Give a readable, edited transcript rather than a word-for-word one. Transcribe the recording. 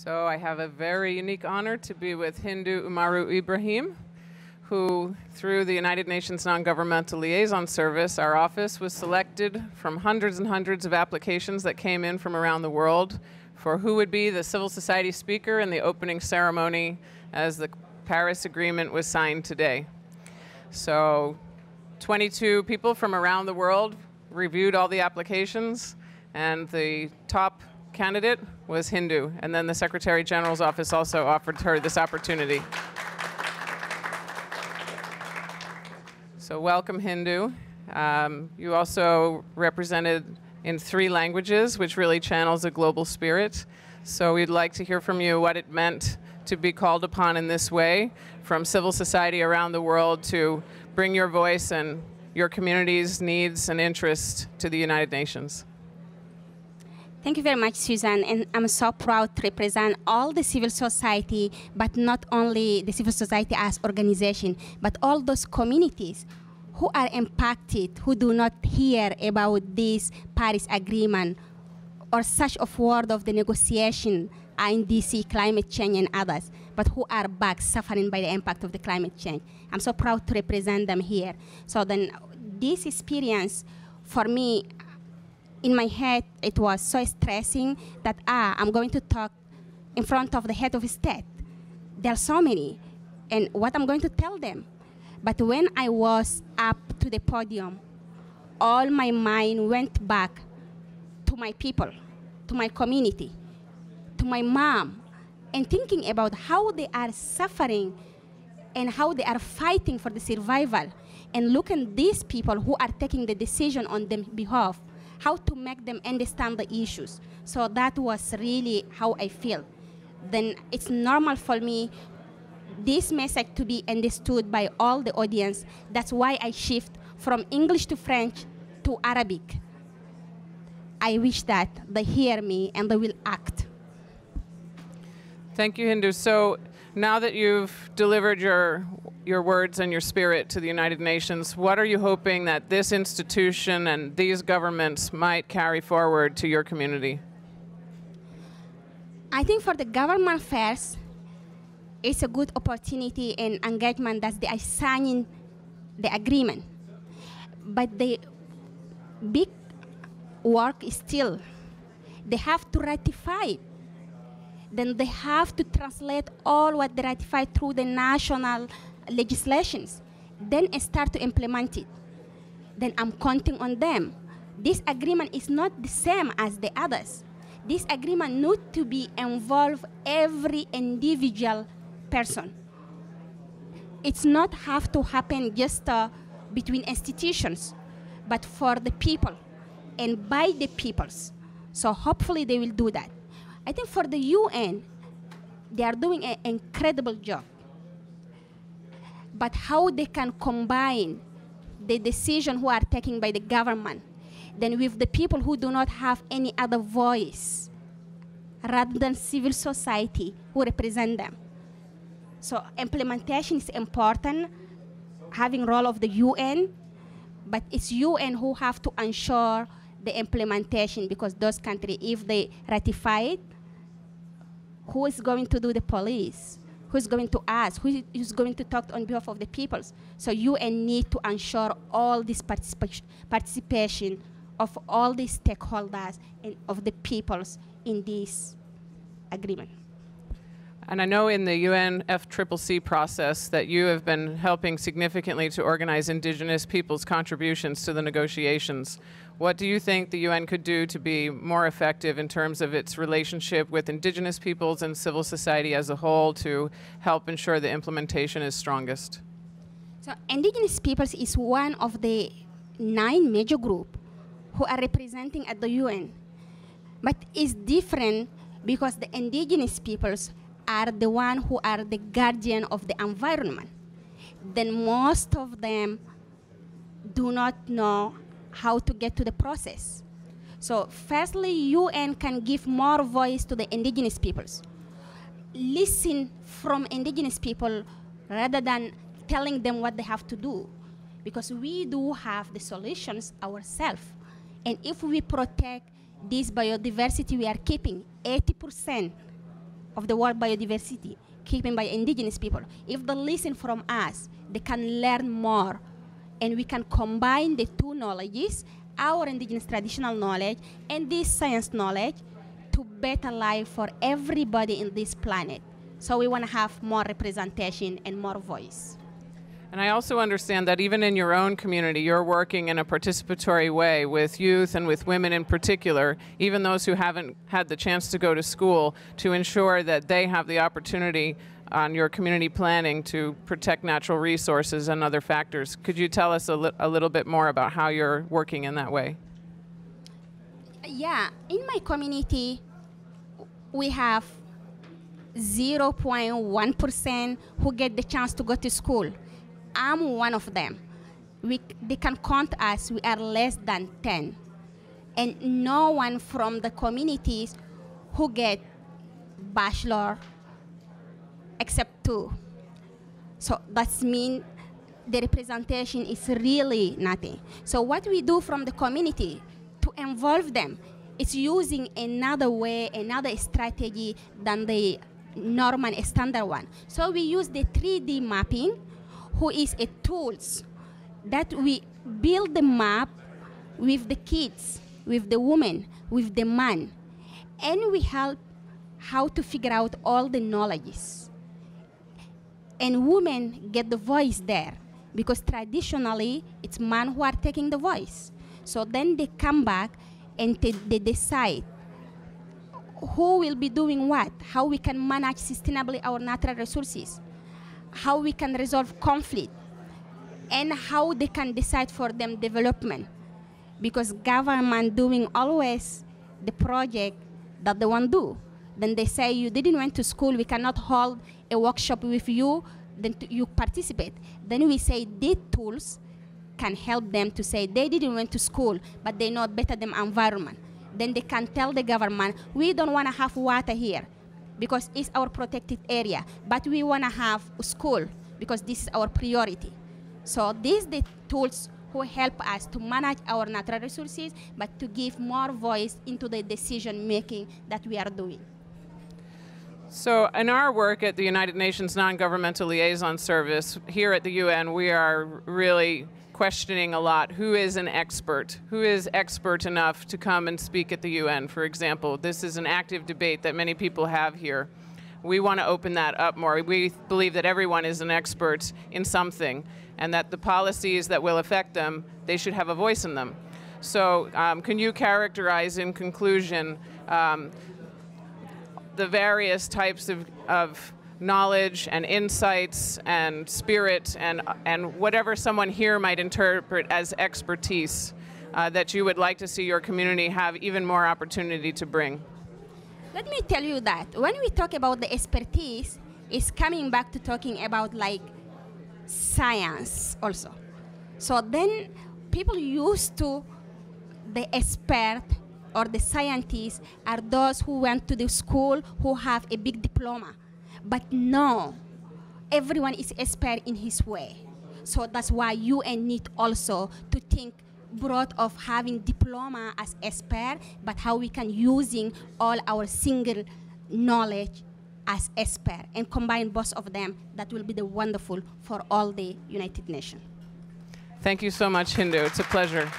So I have a very unique honor to be with Hindou Oumarou Ibrahim, who, through the United Nations Non-Governmental Liaison Service, our office was selected from hundreds and hundreds of applications that came in from around the world for who would be the civil society speaker in the opening ceremony as the Paris Agreement was signed today. So 22 people from around the world reviewed all the applications, and the top candidate was Hindou, and then the Secretary General's office also offered her this opportunity. So welcome, Hindou. You also represented in 3 languages, which really channels a global spirit. So we'd like to hear from you what it meant to be called upon in this way from civil society around the world to bring your voice and your community's needs and interests to the United Nations. Thank you very much, Susan, and I'm so proud to represent all the civil society, but not only the civil society as organization, but all those communities who are impacted, who do not hear about this Paris Agreement or such of word of the negotiation, NDC, climate change, and others, but who are back suffering by the impact of the climate change. I'm so proud to represent them here. So then this experience, for me, in my head, it was so stressing that, I'm going to talk in front of the head of state. There are so many, and what I'm going to tell them. But when I was up to the podium, all my mind went back to my people, to my community, to my mom, and thinking about how they are suffering and how they are fighting for the survival, and look at these people who are taking the decision on their behalf, how to make them understand the issues. So that was really how I feel. Then it's normal for me, this message to be understood by all the audience. That's why I shift from English to French to Arabic. I wish that they hear me and they will act. Thank you, Hindou. So now that you've delivered your words and your spirit to the United Nations, what are you hoping that this institution and these governments might carry forward to your community? I think for the government first, it's a good opportunity and engagement that they are signing the agreement. But the big work is still, they have to ratify it. Then they have to translate all what they ratify through the national legislations, then start to implement it. Then I'm counting on them. This agreement is not the same as the others. This agreement needs to be involve every individual person. It's not have to happen just between institutions, but for the people and by the peoples. So hopefully they will do that. I think for the UN, they are doing an incredible job. But how they can combine the decision who are taken by the government then with the people who do not have any other voice rather than civil society who represent them. So implementation is important, having role of the UN, but it's UN who have to ensure the implementation, because those countries, if they ratify it, who is going to do the police? Who's going to ask? Who is going to talk on behalf of the peoples? So UN need to ensure all this participation of all the stakeholders and of the peoples in this agreement. And I know in the UN FCCC process that you have been helping significantly to organize indigenous peoples' contributions to the negotiations. What do you think the UN could do to be more effective in terms of its relationship with indigenous peoples and civil society as a whole to help ensure the implementation is strongest? So indigenous peoples is one of the 9 major groups who are representing at the UN. But it's different because the indigenous peoples are the ones who are the guardian of the environment. Then most of them do not know how to get to the process. So firstly, UN can give more voice to the indigenous peoples. Listen from indigenous people rather than telling them what they have to do, because we do have the solutions ourselves. And if we protect this biodiversity we are keeping, 80% of the world biodiversity, keeping by indigenous people. If they listen from us, they can learn more, and we can combine the two knowledges, our indigenous traditional knowledge and this science knowledge, to better life for everybody in this planet. So we want to have more representation and more voice. And I also understand that even in your own community, you're working in a participatory way with youth and with women in particular, even those who haven't had the chance to go to school, to ensure that they have the opportunity on your community planning to protect natural resources and other factors. Could you tell us a little bit more about how you're working in that way? Yeah, in my community, we have 0.1% who get the chance to go to school. I'm one of them. They can count us, we are less than 10. And no one from the communities who get bachelor except 2. So that means the representation is really nothing. So what we do from the community to involve them is using another way, another strategy than the normal standard one. So we use the 3D mapping, who is a tools that we build the map with the kids, with the women, with the man, and we help how to figure out all the knowledges. And women get the voice there, because traditionally it's men who are taking the voice. So then they come back and they decide who will be doing what, how we can manage sustainably our natural resources, how we can resolve conflict, and how they can decide for them development. Because government doing always the project that they want to do. Then they say, you didn't went to school, we cannot hold a workshop with you, then you participate. Then we say these tools can help them to say they didn't went to school, but they know better than environment. Then they can tell the government, we don't want to have water here because it's our protected area, but we want to have a school because this is our priority. So these are the tools who help us to manage our natural resources, but to give more voice into the decision making that we are doing. So in our work at the United Nations Non-Governmental Liaison Service, here at the UN, we are really questioning a lot who is an expert, who is expert enough to come and speak at the UN, for example. This is an active debate that many people have here. We want to open that up more. We believe that everyone is an expert in something, and that the policies that will affect them, they should have a voice in them. So can you characterize in conclusion the various types of knowledge and insights and spirit and whatever someone here might interpret as expertise that you would like to see your community have even more opportunity to bring? Let me tell you that when we talk about the expertise, it's coming back to talking about like science also. So then people used to the expert or the scientists are those who went to the school who have a big diploma. But no, everyone is expert in his way. So that's why UN need also to think broad of having diploma as expert, but how we can using all our single knowledge as expert and combine both of them. That will be the wonderful for all the United Nations. Thank you so much, Hindou. It's a pleasure.